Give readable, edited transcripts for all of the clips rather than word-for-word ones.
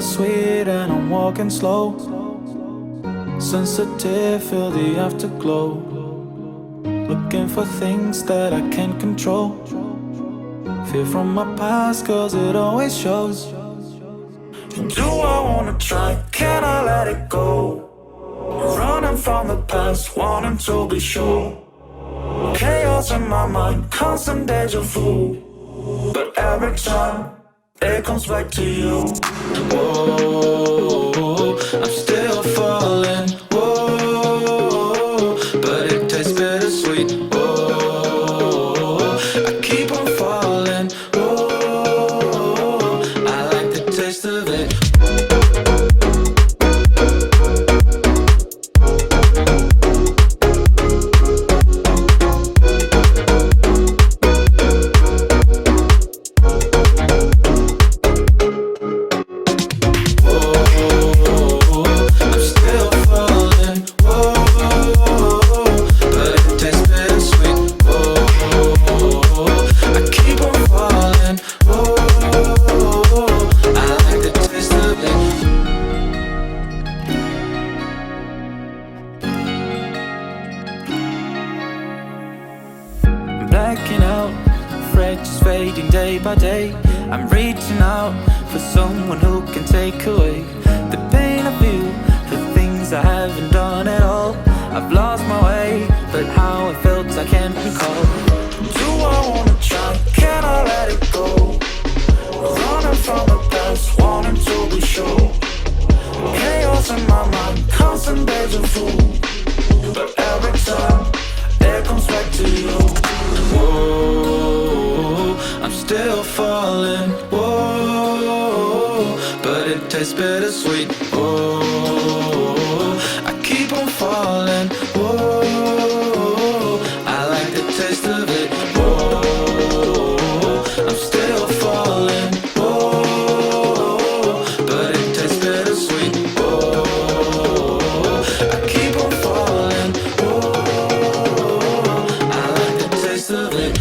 bittersweet and I'm walking slow. Sensitive, feel the afterglow. Looking for things that I can't control. Fear from my past, cause it always shows. Do I wanna try? Can I let it go? Running from the past, wanting to be sure. Chaos in my mind, constant deja vu. But every time, it comes back to you. Whoa, I'm still falling. Whoa, but it tastes bittersweet. Whoa, I keep on falling. Whoa, I like the taste of it. Blacking out, afraid just fading day by day. I'm reaching out for someone who can take away the pain I feel for things I haven't done at all. I've lost my way, but how it felt I can't recall. Do I wanna try? Can I let it go? Running from the past, wanting to be sure. Chaos in my mind, constant deja vu. But every time, it comes back to you. Whoa, I'm still falling. Whoa, but it tastes bittersweet. Whoa, I keep on falling. Whoa, I like the taste of it. Whoa, I'm still falling. Whoa, but it tastes bittersweet. Whoa, I keep on falling. Whoa, I like the taste of it.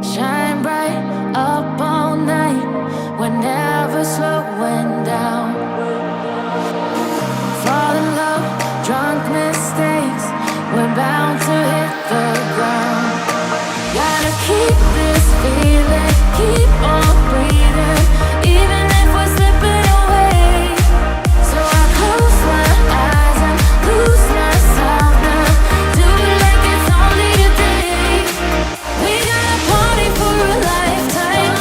Shine bright up all night, we're never slowing down. Fall in love, drunk mistakes, we're bound to hit the ground. Gotta keep this feeling, keep on breathing, even if we're slipping away. So I close my eyes and lose myself now. Do it like it's only a day. We got a party for a lifetime.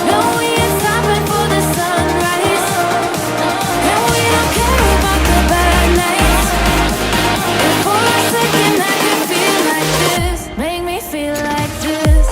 No, we ain't stopping for the sunrise. And we don't care about the bad nights. If for a second I could feel like this, make me feel like this.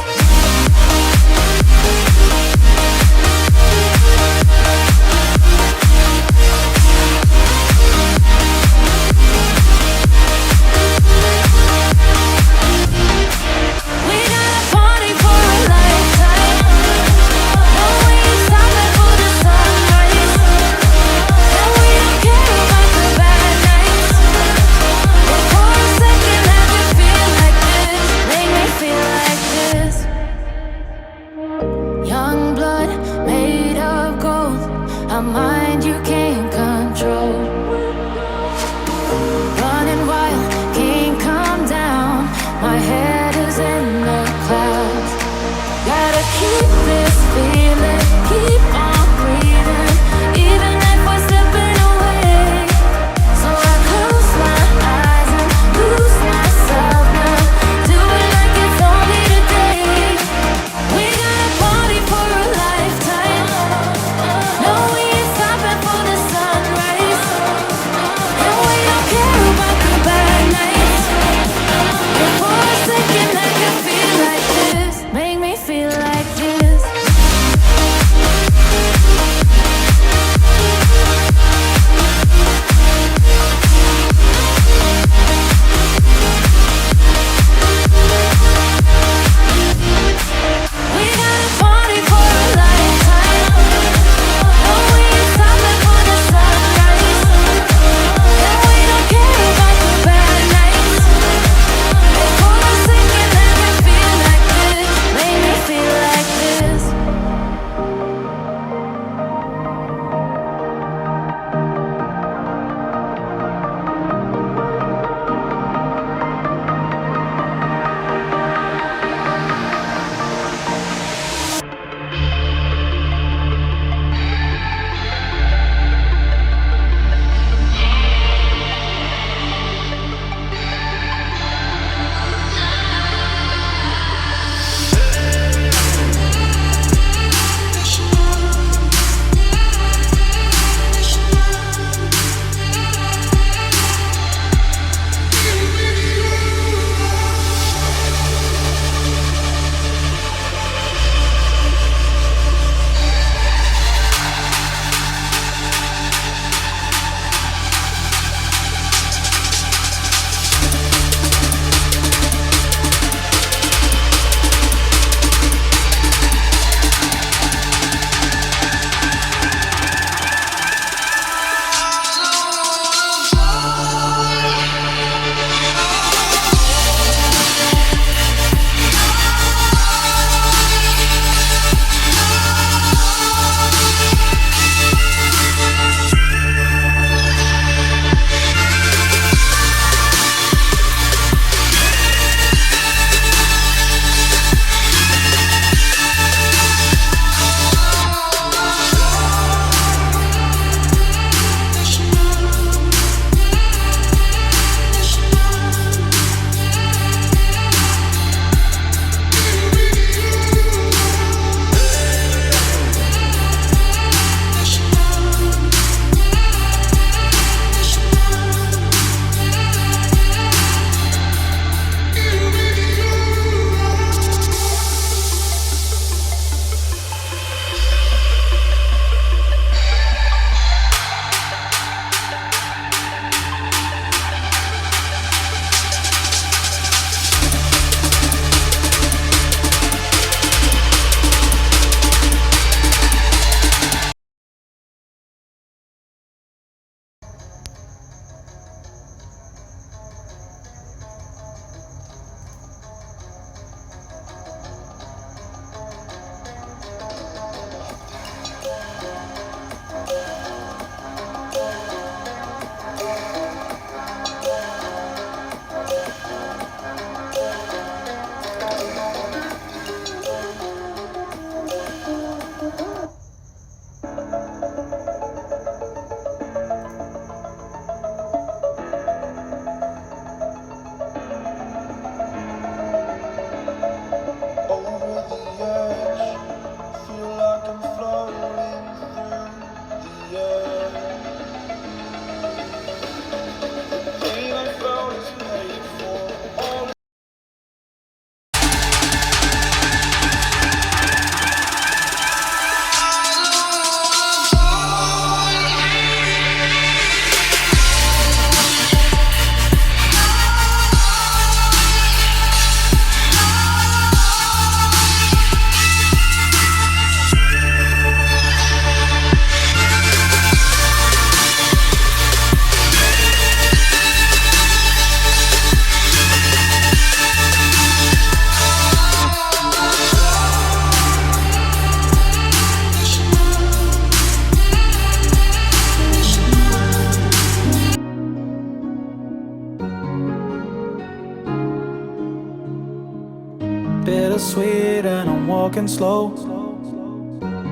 Bittersweet and I'm walking slow.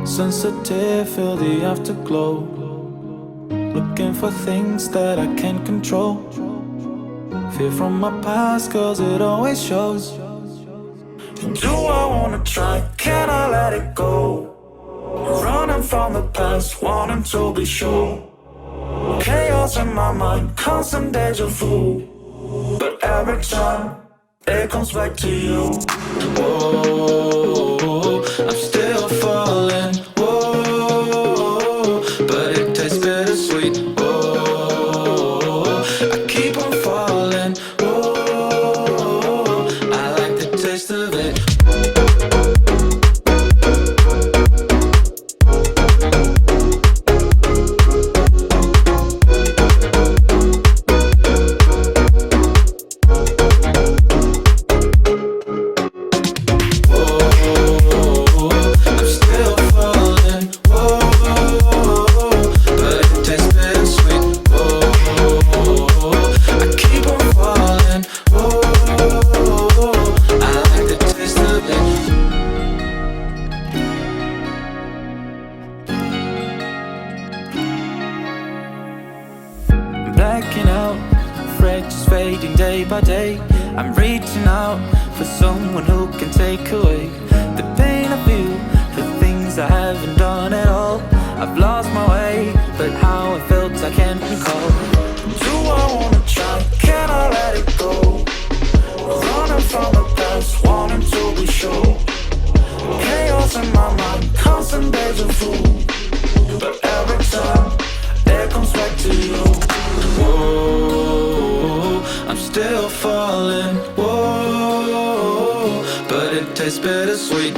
Sensitive, feel the afterglow. Looking for things that I can't control. Fear from my past, cause it always shows. Do I wanna try? Can I let it go? Running from the past, wanting to be sure. Chaos in my mind, constant deja vu. But every time, it comes back to you. Whoa, I'm still falling. Whoa, but it tastes bittersweet. Whoa, I keep on falling. Whoa, I like the taste of it. Blacking out, fractures fading day by day. I'm reaching out for someone who can take away the pain I feel for things I haven't done at all. I've lost my way, but how I felt I can't recall. Do I wanna try? Can I let it go? Running from the past, wanting to be sure. Chaos in my mind, constant deja vu. But every time, it comes back to you. Whoa, I'm still falling. Whoa, but it tastes bittersweet.